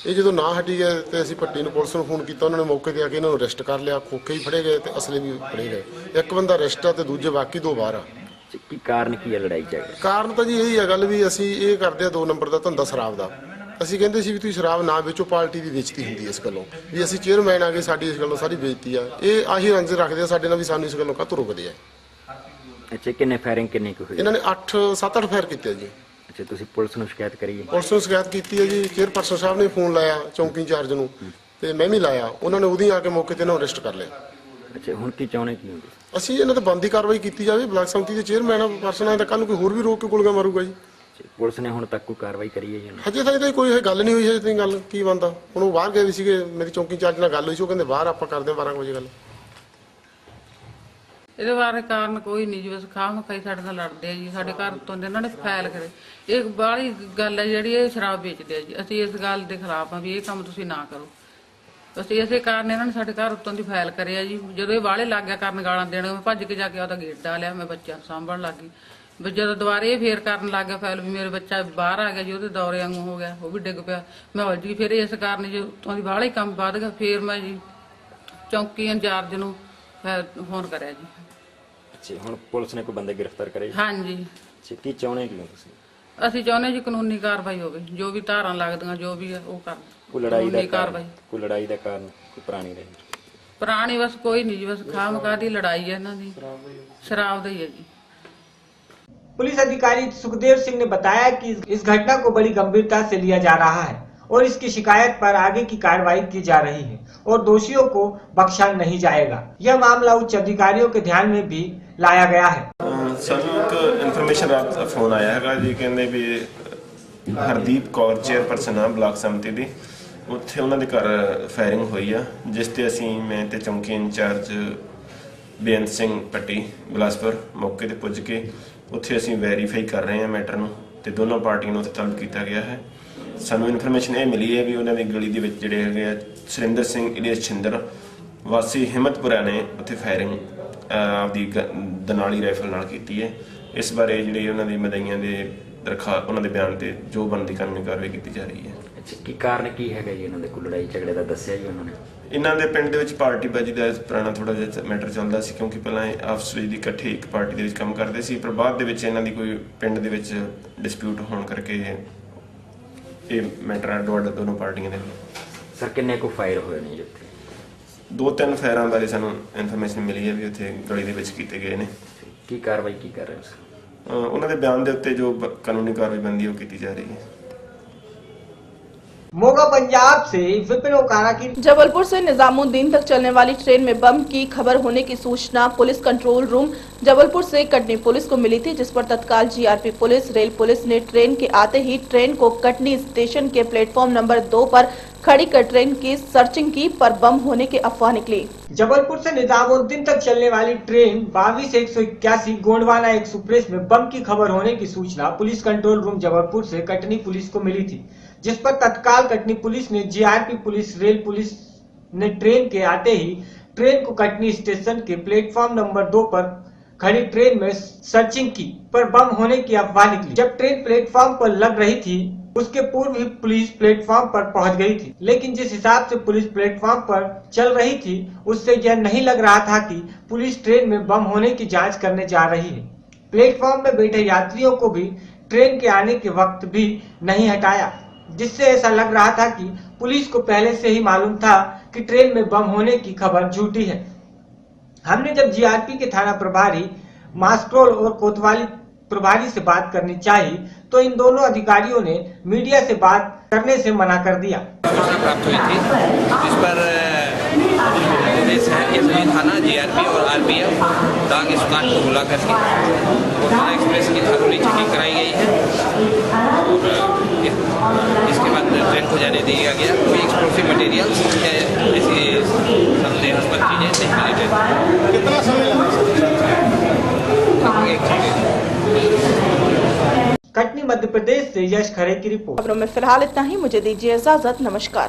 ये जो ना हटी गए तो असीं भट्टी नूं पुलिस नूं फोन किया। उन्होंने मौके पर आके इन्हों अरेस्ट कर लिया। खोखे ही फड़े गए तो असले भी फड़े गए। एक बंदा अरेस्ट आ तो दूजे बाकी 2 बाहर आ। की कारण की है लड़ाई झगड़ा? कारण तो जी यही है गल भी असीं ये करते 2 नंबर का धंधा शराब का। ਅਸੀਂ ਕਹਿੰਦੇ ਸੀ ਵੀ ਤੁਸੀਂ ਸ਼ਰਾਬ ਨਾ ਵੇਚੋ, ਪਾਰਟੀ ਦੀ ਵੇਚਦੀ ਹੁੰਦੀ ਹੈ। ਇਸ ਗੱਲੋਂ ਵੀ ਅਸੀਂ ਚੇਅਰਮੈਨ ਆ ਗਏ, ਸਾਡੀ ਇਸ ਗੱਲੋਂ ਸਾਰੀ ਬੇਇੱਜ਼ਤੀ ਆ। ਇਹ ਆਹੀ ਰੰਜ ਰੱਖਦੇ ਆ ਸਾਡੇ ਨਾਲ ਵੀ ਸਾਨੂੰ ਇਸ ਗੱਲੋਂ ਕਾਹਤੋਂ ਰੋਕਦੇ ਆ। ਅੱਛਾ, ਕਿੰਨੇ ਫਾਇਰਿੰਗ ਕਿੰਨੀ ਕੁ ਹੋਈ? ਇਹਨਾਂ ਨੇ 7-8 ਫਾਇਰ ਕੀਤੇ ਜੀ। ਅੱਛਾ, ਤੁਸੀਂ ਪੁਲਿਸ ਨੂੰ ਸ਼ਿਕਾਇਤ ਕਰੀ ਹੈ? ਪੁਲਿਸ ਨੂੰ ਸ਼ਿਕਾਇਤ ਕੀਤੀ ਹੈ ਜੀ। ਚੇਅਰਪਰਸਨ ਸਾਹਿਬ ਨੇ ਫੋਨ ਲਾਇਆ ਚੌਂਕੀ ਇੰਚਾਰਜ ਨੂੰ ਤੇ ਮੈਂ ਵੀ ਲਾਇਆ। ਉਹਨਾਂ ਨੇ ਉਹਦੀ ਆ ਕੇ ਮੌਕੇ ਤੇ ਇਹਨੂੰ ਅਰੈਸਟ ਕਰ ਲਿਆ। ਅੱਛਾ, ਹੁਣ ਕੀ ਚਾਹੁੰਦੇ ਕੀ ਹੋ? ਅਸੀਂ ਇਹਨਾਂ ਤੇ ਬੰਦੀ ਕਾਰਵਾਈ ਕੀਤੀ ਜਾਵੇ। ਬਲਾਕ ਸੰਮਤੀ ਦੇ ਚੇਅਰਮੈਨ ਪਰਸਨ ਆ ਤਾਂ ਕੱਲ ਨੂੰ ਕੋਈ ਹੋਰ ਵੀ ਰੋਕ ਕੇ ਗੋਲੀਆਂ ਮਾਰੂਗਾ ਜੀ। ਪੁਲਿਸ ਨੇ ਹੁਣ ਤੱਕ ਕੋਈ ਕਾਰਵਾਈ ਕਰੀ ਹੈ ਜੀ? ਹਜੇ ਤਾਂ ਕੋਈ ਇਹ ਗੱਲ ਨਹੀਂ ਹੋਈ। ਹਜੇ ਤਾਂ ਗੱਲ ਕੀ ਬਣਦਾ। ਹੁਣ ਉਹ ਬਾਹਰ ਗਏ ਵੀ ਸੀਗੇ। ਮੇਰੀ ਚੌਂਕੀ ਇੰਚਾਰਜ ਨਾਲ ਗੱਲ ਹੋਈ ਸੀ। ਉਹ ਕਹਿੰਦੇ ਬਾਹਰ ਆਪਾਂ ਕਰਦੇ 12 ਵਜੇ ਗੱਲ। ਇਹਦੇ ਬਾਰੇ ਕਾਰਨ ਕੋਈ ਨਹੀਂ ਜੀ, ਬਸ ਖਾਮ ਖਾਈ ਸਾਡੇ ਨਾਲ ਲੜਦੇ ਆ ਜੀ। ਸਾਡੇ ਘਰ ਤੋਂ ਇਹਨਾਂ ਨੇ ਫਾਇਲ ਕਰੇ। ਇਹ ਬਾਹਲੀ ਗੱਲ ਹੈ ਜਿਹੜੀ ਇਹ ਸ਼ਰਾਬ ਵੇਚਦੇ ਆ ਜੀ। ਅਸੀਂ ਇਸ ਗੱਲ ਦੇ ਖਿਲਾਫ ਆ ਵੀ ਇਹ ਕੰਮ ਤੁਸੀਂ ਨਾ ਕਰੋ। ਅਸੀਂ ਇਸੇ ਕਾਰਨ ਇਹਨਾਂ ਨੇ ਸਾਡੇ ਘਰ ਉੱਤੋਂ ਦੀ ਫਾਇਲ ਕਰਿਆ ਜੀ। ਜਦੋਂ ਇਹ ਵਾਲੇ ਲੱਗ ਗਿਆ ਕਰਨ ਗਾਲਾਂ ਦੇਣ, ਮੈਂ ਭੱਜ ਕੇ ਜਾ ਕੇ ਉਹਦਾ ਗੇਟ ਡਾਲਿਆ। ਮੈਂ ਬੱਚਿਆਂ ਨੂੰ ਸਾਂਭਣ ਲੱਗ ਗਈ। ਵੀ ਜਦੋਂ ਦੁਬਾਰੇ ਇਹ ਫੇਰ ਕਰਨ ਲੱਗ ਗਿਆ ਫਾਇਲ ਵੀ ਮੇਰੇ ਬੱਚਾ ਬਾਹਰ ਆ ਗਿਆ ਜੀ, ਉਹਦੇ ਦੌਰੇ ਵਾਂਗੂ ਹੋ ਗਿਆ, ਉਹ ਵੀ ਡਿੱਗ ਪਿਆ। ਮੈਂ ਉਲਝ ਗਈ। ਫਿਰ ਇਸ ਕਾਰਨ ਜੀ ਉੱਤੋਂ ਦੀ ਵਾਲਾ ਹੀ ਕੰਮ ਵੱਧ ਗਿਆ। ਫਿਰ ਮੈਂ ਜੀ ਚੌਂਕੀ ਇੰਚਾਰਜ ਨੂੰ ਫੋਨ ਕਰਿਆ ਜੀ। ਅੱਛਾ, ਹੁਣ ਪੁਲਿਸ ਨੇ ਕੋਈ ਬੰਦੇ ਗ੍ਰਿਫਤਾਰ ਕਰੇ? ਹਾਂਜੀ। ਅੱਛਾ, ਕੀ ਚਾਹੁੰਦੇ ਕੀ ਹੋ ਤੁਸੀਂ? ਅਸੀਂ ਚਾਹੁੰਦੇ ਜੀ ਕਾਨੂੰਨੀ ਕਾਰਵਾਈ ਹੋਵੇ। ਜੋ ਵੀ ਧਾਰਾਂ ਲੱਗਦੀਆਂ ਜੋ ਵੀ ਹੈ ਉਹ ਕਰਨ। ਕੋਈ ਲੜਾਈ ਦਾ ਕਾਰਨ? ਕੋਈ ਲੜਾਈ ਦਾ ਕਾਰਨ ਕੋਈ ਪੁਰਾਣੀ ਰਹੀ? ਪੁਰਾਣੀ ਬਸ ਕੋਈ ਨਹੀਂ ਜੀ, ਬਸ ਖਾਮਖਾਹ ਦੀ ਲੜਾਈ ਹੈ ਇਹਨਾਂ ਦੀ, शराब दी है जी। पुलिस अधिकारी सुखदेव सिंह ने बताया कि इस घटना को बड़ी गंभीरता से लिया जा रहा है और इसकी शिकायत पर आगे की कार्रवाई की जा रही है और दोषियों को बख्शा नहीं जाएगा। यह मामला उच्च अधिकारियों के ध्यान में भी लाया गया है। ਸਾਨੂੰ ਇੱਕ ਇਨਫੋਰਮੇਸ਼ਨ ਰਾਤ ਫੋਨ ਆਇਆ ਹੈਗਾ ਜੀ, ਕਹਿੰਦੇ ਵੀ ਹਰਦੀਪ ਕੌਰ ਚੇਅਰਪਰਸਨ ਆ ਬਲਾਕ ਸਮਿਤੀ ਦੀ, ਉੱਥੇ ਉਹਨਾਂ ਦੇ ਘਰ ਫਾਇਰਿੰਗ ਹੋਈ ਆ, ਜਿਸ ਤੇ ਅਸੀਂ ਮੈਂ ਤੇ ਚੌਂਕੀ ਇੰਚਾਰਜ ਬੇਅੰਤ ਸਿੰਘ ਪੱਟੀ ਬਿਲਾਸਪੁਰ ਮੌਕੇ ਤੇ ਪੁੱਜ ਕੇ ਉੱਥੇ ਅਸੀਂ ਵੈਰੀਫਾਈ ਕਰ ਰਹੇ ਹਾਂ ਮੈਟਰ ਨੂੰ ਤੇ ਦੋਨੋਂ ਪਾਰਟੀਆਂ ਨੂੰ ਉੱਥੇ ਤਲਬ ਕੀਤਾ ਗਿਆ ਹੈ ਸਾਨੂੰ ਇਨਫੋਰਮੇਸ਼ਨ ਇਹ ਮਿਲੀ ਹੈ ਵੀ ਉਹਨਾਂ ਦੀ ਗਲੀ ਦੇ ਵਿੱਚ ਜਿਹੜੇ ਹੈਗੇ ਆ ਸੁਰਿੰਦਰ ਸਿੰਘ ਇਲੀਅਸ ਛਿੰਦਰ ਵਾਸੀ ਹਿੰਮਤਪੁਰਾ ਨੇ ਉੱਥੇ ਫਾਇਰਿੰਗ ਆਪਦੀ ਦਨਾਲੀ ਰਾਈਫਲ ਨਾਲ ਕੀਤੀ ਹੈ। ਇਸ ਬਾਰੇ ਜਿਹੜੇ ਉਹਨਾਂ ਦੀ ਮਦਈਆਂ ਦੇ ਉਹਨਾਂ ਦੇ ਬਿਆਨ ਤੇ ਜੋ ਬਣਦੀ ਕਾਨੂੰਨੀ ਕਾਰਵਾਈ ਕੀਤੀ ਜਾ ਰਹੀ ਹੈ। ਅੱਛਾ, ਕੀ ਕਾਰਨ ਕੀ ਹੈਗਾ ਜੀ ਇਹਨਾਂ ਦੇ ਕੋਈ ਲੜਾਈ ਝਗੜੇ ਦਾ ਦੱਸਿਆ ਜੀ ਉਹਨਾਂ ਨੇ? ਇਹਨਾਂ ਦੇ ਪਿੰਡ ਦੇ ਵਿੱਚ ਪਾਰਟੀਬਾਜ਼ੀ ਦਾ ਪੁਰਾਣਾ ਥੋੜਾ ਜਿਹਾ ਮੈਟਰ ਚੱਲਦਾ ਸੀ, ਕਿਉਂਕਿ ਪਹਿਲਾਂ ਆਪਸ ਵਿੱਚ ਦੀ ਇਕੱਠੇ ਇੱਕ ਪਾਰਟੀ ਦੇ ਵਿੱਚ ਕੰਮ ਕਰਦੇ ਸੀ, ਪਰ ਬਾਅਦ ਦੇ ਵਿੱਚ ਇਹਨਾਂ ਦੀ ਕੋਈ ਪਿੰਡ ਦੇ ਵਿੱਚ ਡਿਸਪਿਊਟ ਹੋਣ ਕਰਕੇ ਇਹ ਮੈਟਰ ਅੱਡੋ-ਅੱਡ ਦੋਨੋਂ ਪਾਰਟੀਆਂ ਦੇ। ਸਰ ਕਿੰਨੇ ਕੁ ਫਾਇਰ ਹੋਏ ਨੇ ਜੀ ਉੱਥੇ? 2-3 ਫਾਇਰਾਂ ਬਾਰੇ ਸਾਨੂੰ ਇਨਫੋਰਮੇਸ਼ਨ ਮਿਲੀ ਹੈ ਵੀ ਉੱਥੇ ਗਲੀ ਦੇ ਵਿੱਚ ਕੀਤੇ ਗਏ ਨੇ। ਕੀ ਕਾਰਵਾਈ ਕੀ ਕਰ ਰਹੇ ਹੋ ਸਰ? ਉਹਨਾਂ ਦੇ ਬਿਆਨ ਦੇ ਉੱਤੇ ਜੋ ਕਾਨੂੰਨੀ ਕਾਰਵਾਈ बनती है वो की जा रही है। मोगा पंजाब से विपिन ओकारा की। जबलपुर से निजामुद्दीन तक चलने वाली ट्रेन में बम की खबर होने की सूचना पुलिस कंट्रोल रूम जबलपुर से कटनी पुलिस को मिली थी, जिस पर तत्काल जीआरपी पुलिस, रेल पुलिस ने ट्रेन के आते ही ट्रेन को कटनी स्टेशन के प्लेटफॉर्म नंबर 2 पर खड़ी कर ट्रेन की सर्चिंग की, पर बम होने की अफवाह निकली। जबलपुर से निजामुद्दीन तक चलने वाली ट्रेन 22-181 गोंडवाना एक्सप्रेस में बम की खबर होने की सूचना पुलिस कंट्रोल रूम जबलपुर से कटनी पुलिस को मिली थी, जिस पर तत्काल कटनी पुलिस ने, जीआरपी पुलिस, रेल पुलिस ने ट्रेन के आते ही ट्रेन को कटनी स्टेशन के प्लेटफॉर्म नंबर 2 पर खड़ी ट्रेन में सर्चिंग की, पर बम होने की अफवाह निकली। जब ट्रेन प्लेटफॉर्म पर लग रही थी उसके पूर्व ही पुलिस प्लेटफॉर्म पर पहुंच गई थी, लेकिन जिस हिसाब से पुलिस प्लेटफॉर्म पर चल रही थी उससे यह नहीं लग रहा था कि पुलिस ट्रेन में बम होने की जांच करने जा रही है। प्लेटफॉर्म में बैठे यात्रियों को भी ट्रेन के आने के वक्त भी नहीं हटाया, जिससे ऐसा लग रहा था कि पुलिस को पहले से ही मालूम था कि ट्रेन में बम होने की खबर झूठी है। हमने जब जीआरपी के थाना प्रभारी मास्ट्रोल और कोतवाली प्रभारी से बात करनी चाहिए तो इन दोनों अधिकारियों ने मीडिया से बात करने से मना कर दिया। प्राप्त हुई थी जिस पर पुलिस है, एसपी थाना, जीआरपी और आरपीएफ दांग सुल्तान को बुला करके गोंडवाना एक्सप्रेस की थर्मली चेकिंग कराई गई है और इसके बाद ट्रेन को जाने दिया गया। कोई एक्सप्लोसिव मटेरियल्स या ऐसी संदेहास्पद चीजें नहीं मिली थे। कितना समय कटनी मध्य प्रदेश से यश खरे की रिपोर्ट। खबरों में फिलहाल इतना ही, मुझे दीजिए इजाजत, नमस्कार।